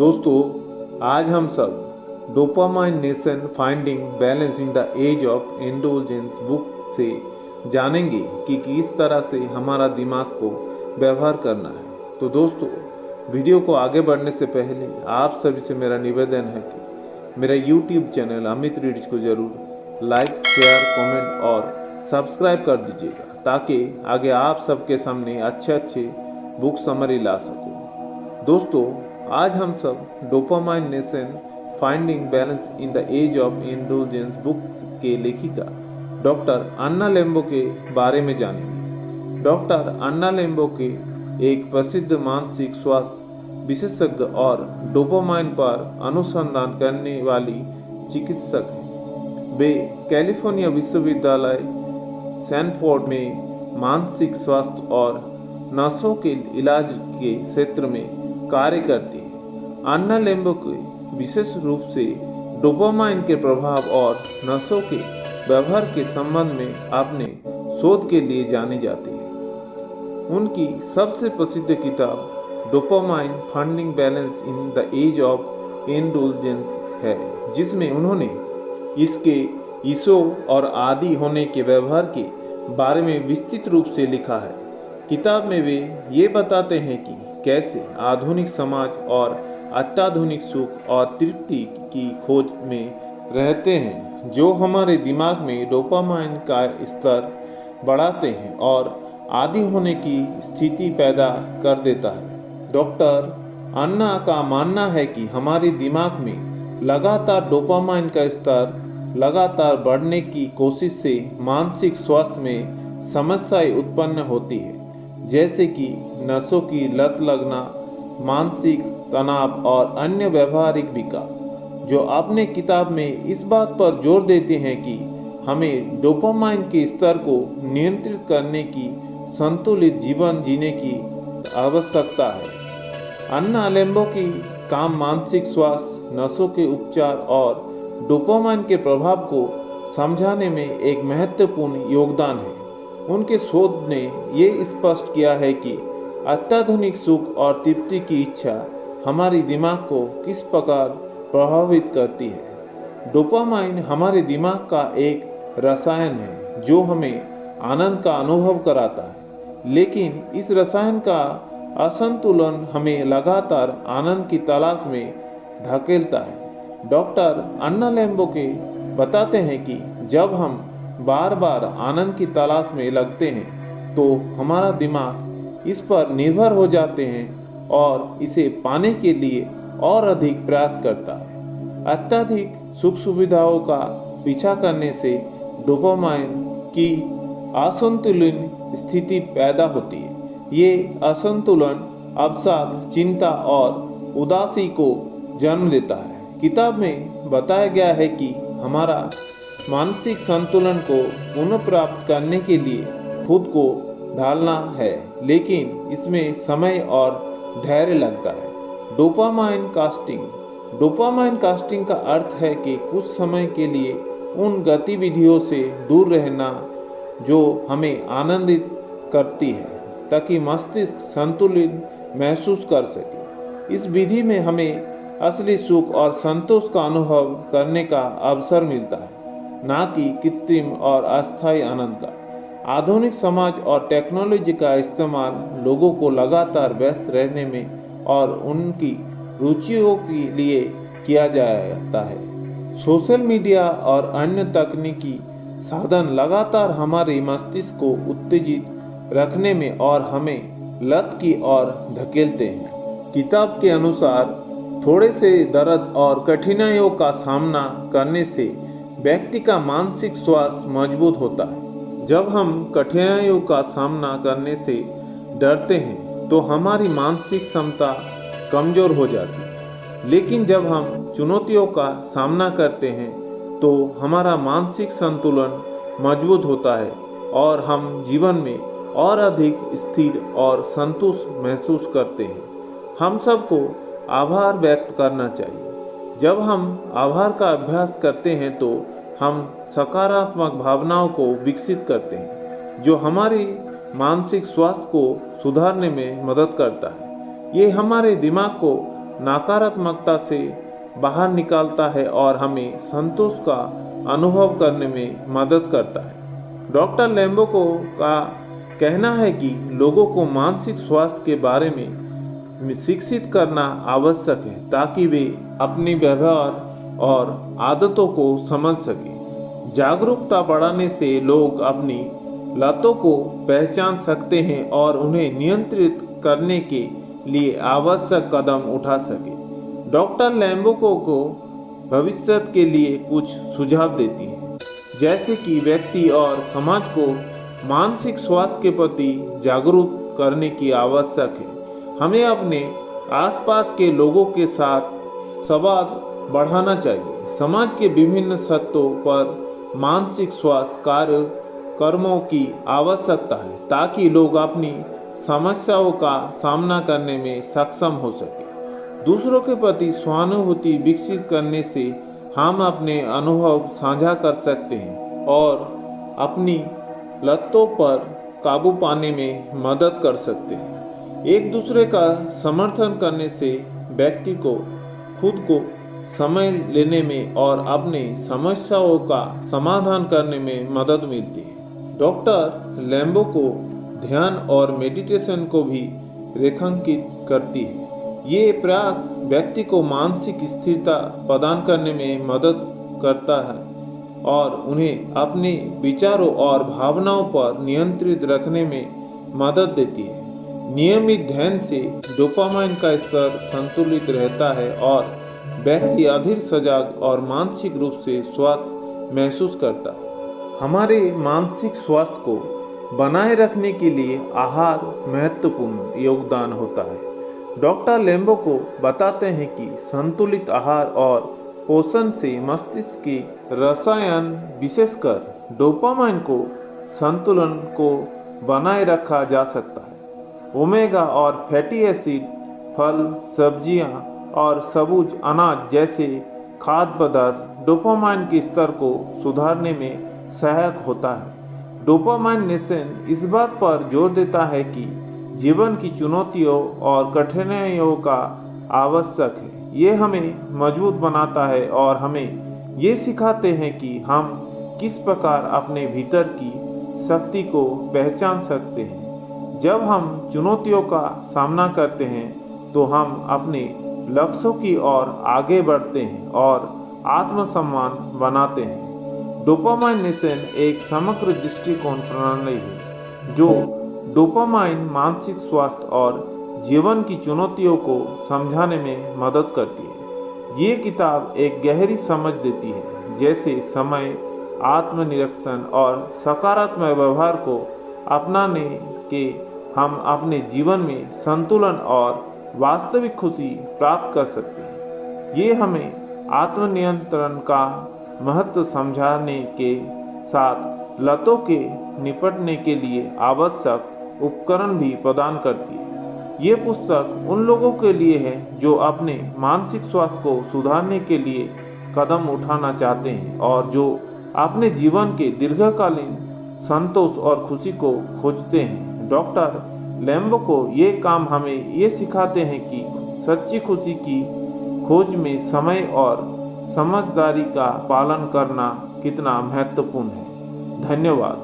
दोस्तों, आज हम सब dopamine nation finding balance in the age of indulgence book से जानेंगे कि किस तरह से हमारा दिमाग को व्यवहार करना है। तो दोस्तों, वीडियो को आगे बढ़ने से पहले आप सभी से मेरा निवेदन है कि मेरा यूट्यूब चैनल अमित रीड्स को ज़रूर लाइक, शेयर, कमेंट और सब्सक्राइब कर दीजिएगा ताकि आगे आप सबके सामने अच्छे बुक समरी ला सकूँ। दोस्तों, आज हम सब dopamine nation finding balance in the age of indulgence book के लेखिका डॉक्टर अन्ना लेम्बो के बारे में जानेंगे। डॉक्टर अन्ना लेम्बो के एक प्रसिद्ध मानसिक स्वास्थ्य विशेषज्ञ और डोपामाइन पर अनुसंधान करने वाली चिकित्सक हैं। वे कैलिफोर्निया विश्वविद्यालय सैनफोर्ड में मानसिक स्वास्थ्य और नसों के इलाज के क्षेत्र में कार्य करती है। अन्ना लेम्बो के विशेष रूप से डोपामाइन के प्रभाव और नसों के व्यवहार के संबंध में अपने शोध के लिए जानी जाती है। उनकी सबसे प्रसिद्ध किताब dopamine finding balance in the age of indulgence है, जिसमें उन्होंने इसके ईसो और आदि होने के व्यवहार के बारे में विस्तृत रूप से लिखा है। किताब में वे ये बताते हैं कि कैसे आधुनिक समाज और अत्याधुनिक सुख और तृप्ति की खोज में रहते हैं, जो हमारे दिमाग में डोपामाइन का स्तर बढ़ाते हैं और आदी होने की स्थिति पैदा कर देता है। डॉक्टर अन्ना का मानना है कि हमारे दिमाग में लगातार डोपामाइन का स्तर लगातार बढ़ने की कोशिश से मानसिक स्वास्थ्य में समस्याएं उत्पन्न होती है, जैसे कि नसों की लत लगना, मानसिक तनाव और अन्य व्यवहारिक विकास, जो अपने किताब में इस बात पर जोर देते हैं कि हमें डोपामाइन के स्तर को नियंत्रित करने की संतुलित जीवन जीने की आवश्यकता है। अन्ना लेम्बो की काम मानसिक स्वास्थ्य, नसों के उपचार और डोपामाइन के प्रभाव को समझाने में एक महत्वपूर्ण योगदान है। उनके शोध ने ये स्पष्ट किया है कि अत्याधुनिक सुख और तृप्ति की इच्छा हमारी दिमाग को किस प्रकार प्रभावित करती है। डोपामाइन हमारे दिमाग का एक रसायन है जो हमें आनंद का अनुभव कराता है, लेकिन इस रसायन का असंतुलन हमें लगातार आनंद की तलाश में धकेलता है। डॉक्टर अन्ना लेम्बो के बताते हैं कि जब हम बार बार आनंद की तलाश में लगते हैं तो हमारा दिमाग इस पर निर्भर हो जाते हैं और इसे पाने के लिए और अधिक प्रयास करता है। अत्यधिक सुख सुविधाओं का पीछा करने से डोपामाइन की असंतुलन स्थिति पैदा होती है। ये असंतुलन अवसाद, चिंता और उदासी को जन्म देता है। किताब में बताया गया है कि हमारा मानसिक संतुलन को पुनः प्राप्त करने के लिए खुद को ढालना है, लेकिन इसमें समय और धैर्य लगता है। डोपामाइन कास्टिंग का अर्थ है कि कुछ समय के लिए उन गतिविधियों से दूर रहना जो हमें आनंदित करती है, ताकि मस्तिष्क संतुलित महसूस कर सके। इस विधि में हमें असली सुख और संतोष का अनुभव करने का अवसर मिलता है, ना कि कृत्रिम और अस्थायी आनंद का। आधुनिक समाज और टेक्नोलॉजी का इस्तेमाल लोगों को लगातार व्यस्त रहने में और उनकी रुचियों के लिए किया जाता है। सोशल मीडिया और अन्य तकनीकी साधन लगातार हमारे मस्तिष्क को उत्तेजित रखने में और हमें लत की ओर धकेलते हैं। किताब के अनुसार थोड़े से दर्द और कठिनाइयों का सामना करने से व्यक्ति का मानसिक स्वास्थ्य मजबूत होता है। जब हम कठिनाइयों का सामना करने से डरते हैं तो हमारी मानसिक क्षमता कमज़ोर हो जाती है, लेकिन जब हम चुनौतियों का सामना करते हैं तो हमारा मानसिक संतुलन मजबूत होता है और हम जीवन में और अधिक स्थिर और संतुष्ट महसूस करते हैं। हम सबको आभार व्यक्त करना चाहिए। जब हम आभार का अभ्यास करते हैं तो हम सकारात्मक भावनाओं को विकसित करते हैं, जो हमारी मानसिक स्वास्थ्य को सुधारने में मदद करता है। ये हमारे दिमाग को नकारात्मकता से बाहर निकालता है और हमें संतोष का अनुभव करने में मदद करता है। डॉक्टर लैम्बो का कहना है कि लोगों को मानसिक स्वास्थ्य के बारे में शिक्षित करना आवश्यक है ताकि वे अपने व्यवहार और आदतों को समझ सकें। जागरूकता बढ़ाने से लोग अपनी लतों को पहचान सकते हैं और उन्हें नियंत्रित करने के लिए आवश्यक कदम उठा सके। डॉक्टर लैम्बो को भविष्य के लिए कुछ सुझाव देती है, जैसे कि व्यक्ति और समाज को मानसिक स्वास्थ्य के प्रति जागरूक करने की आवश्यक है। हमें अपने आसपास के लोगों के साथ संवाद बढ़ाना चाहिए। समाज के विभिन्न सतहों पर मानसिक स्वास्थ्य कार्यक्रमों की आवश्यकता है ताकि लोग अपनी समस्याओं का सामना करने में सक्षम हो सके। दूसरों के प्रति सहानुभूति विकसित करने से हम अपने अनुभव साझा कर सकते हैं और अपनी लतों पर काबू पाने में मदद कर सकते हैं। एक दूसरे का समर्थन करने से व्यक्ति को खुद को समय लेने में और अपनी समस्याओं का समाधान करने में मदद मिलती है। डॉक्टर लैम्बो को ध्यान और मेडिटेशन को भी रेखांकित करती है। ये प्रयास व्यक्ति को मानसिक स्थिरता प्रदान करने में मदद करता है और उन्हें अपने विचारों और भावनाओं पर नियंत्रित रखने में मदद देती है। नियमित ध्यान से डोपामाइन का स्तर संतुलित रहता है और व्यक्ति अधिक सजग और मानसिक रूप से स्वस्थ महसूस करता है। हमारे मानसिक स्वास्थ्य को बनाए रखने के लिए आहार महत्वपूर्ण योगदान होता है। डॉक्टर लैम्बो को बताते हैं कि संतुलित आहार और पोषण से मस्तिष्क की रसायन विशेषकर डोपामाइन को संतुलन को बनाए रखा जा सकता है। ओमेगा और फैटी एसिड, फल, सब्जियां और सबूज अनाज जैसे खाद्य पदार्थ डोपामाइन के स्तर को सुधारने में सहायक होता है। डोपामाइन नेशन इस बात पर जोर देता है कि जीवन की चुनौतियों और कठिनाइयों का आवश्यक है। ये हमें मजबूत बनाता है और हमें ये सिखाते हैं कि हम किस प्रकार अपने भीतर की शक्ति को पहचान सकते हैं। जब हम चुनौतियों का सामना करते हैं तो हम अपने लक्ष्यों की ओर आगे बढ़ते हैं और आत्मसम्मान बनाते हैं। डोपामाइन नेशन एक समग्र दृष्टिकोण प्रणाली है जो डोपामाइन मानसिक स्वास्थ्य और जीवन की चुनौतियों को समझाने में मदद करती है। ये किताब एक गहरी समझ देती है, जैसे समय, आत्मनिरीक्षण और सकारात्मक व्यवहार को अपनाने के हम अपने जीवन में संतुलन और वास्तविक खुशी प्राप्त कर सकते हैं। ये हमें आत्मनियंत्रण का महत्व समझाने के साथ लतों के निपटने के लिए आवश्यक उपकरण भी प्रदान करती है। ये पुस्तक उन लोगों के लिए है जो अपने मानसिक स्वास्थ्य को सुधारने के लिए कदम उठाना चाहते हैं और जो अपने जीवन के दीर्घकालीन संतोष और खुशी को खोजते हैं। डॉक्टर लैम्बो को ये काम हमें ये सिखाते हैं कि सच्ची खुशी की खोज में समय और समझदारी का पालन करना कितना महत्वपूर्ण है। धन्यवाद।